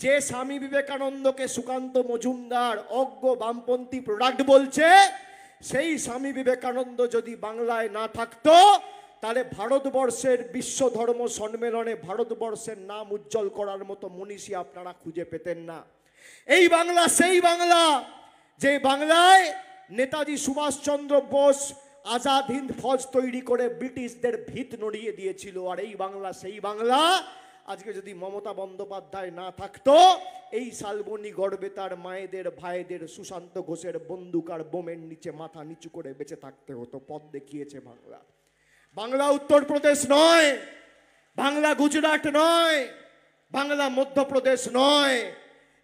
যে স্বামী বিবেকানন্দকে সুকান্ত মজুমদার অজ্ঞ বামপন্থী প্রোডাক্ট বলছে, সেই স্বামী বিবেকানন্দ যদি বাংলায় না থাকতো তাহলে ভারতবর্ষের বিশ্ব ধর্ম সম্মেলনে ভারতবর্ষের নাম উজ্জ্বল করার মতো মনীষী আপনারা খুঁজে পেতেন না। এই বাংলা সেই বাংলা যে বাংলায় নেতাজি সুভাষচন্দ্র বোস আজাদ হিন্দ ফৌজ তৈরি করে ব্রিটিশদের ভিত নড়িয়ে দিয়েছিল। আর এই বাংলা সেই বাংলা আজকে যদি মমতা বন্দ্যোপাধ্যায় না থাকতো, এই শালবনী গর্বে তার মায়েদের ভাইদের সুশান্ত ঘোষের বন্দুক আর বোমের নিচে মাথা নিচু করে বেঁচে থাকতে হতো। পথ দেখিয়েছে বাংলা। বাংলা উত্তরপ্রদেশ নয়, বাংলা গুজরাট নয়, বাংলা মধ্যপ্রদেশ নয়।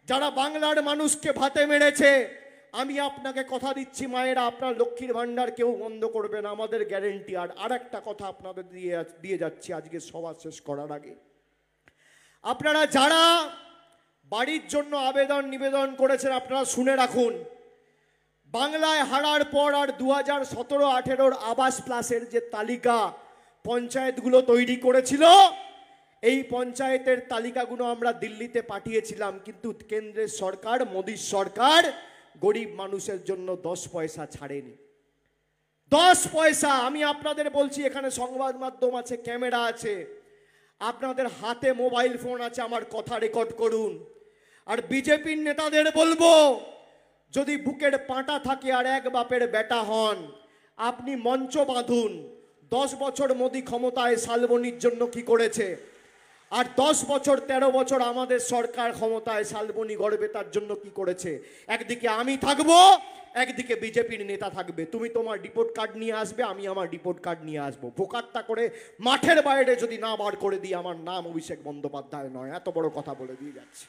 যারা বাংলার মানুষকে ভাতে মেরেছে, আমি আপনাকে কথা দিচ্ছি মায়েরা, আপনার লক্ষ্মীর ভান্ডার কেউ বন্ধ করবে না, আমাদের গ্যারেন্টি। আর একটা কথা আপনাদের দিয়ে যাচ্ছি আজকে সভা শেষ করার আগে, আপনারা যারা বাড়ির জন্য আবেদন নিবেদন করেছেন আপনারা শুনে রাখুন। বাংলায় হারার পর আর 2017-18 আবাস প্লাসের যে তালিকা পঞ্চায়েতগুলো তৈরি করেছিল, এই পঞ্চায়েতের তালিকাগুলো আমরা দিল্লিতে পাঠিয়েছিলাম, কিন্তু কেন্দ্রের সরকার, মোদীর সরকার গরিব মানুষের জন্য 10 পয়সা ছাড়েনি। 10 পয়সা। আমি আপনাদের বলছি, এখানে সংবাদ মাধ্যম আছে, ক্যামেরা আছে, আপনাদের হাতে মোবাইল ফোন আছে, আমার কথা রেকর্ড করুন। আর বিজেপির নেতাদের বলবো, যদি বুকের পাঁটা থাকে আর এক বাপের বেটা হন, আপনি মঞ্চ বাঁধুন। 10 বছর মোদী ক্ষমতায় শালবনীর জন্য কি করেছে, আর 10 বছর 13 বছর আমাদের সরকার ক্ষমতায় শালবনী গড়বে তার জন্য কি করেছে। একদিকে আমি থাকবো, একদিকে বিজেপির নেতা থাকবে। তুমি তোমার রিপোর্ট কার্ড নিয়ে আসবে, আমি আমার রিপোর্ট কার্ড নিয়ে আসবো। ভোকাট্টা করে মাঠের বাইরে যদি না বার করে দিই, আমার নাম অভিষেক বন্দ্যোপাধ্যায় নয়। এত বড় কথা বলে দিয়ে যাচ্ছি।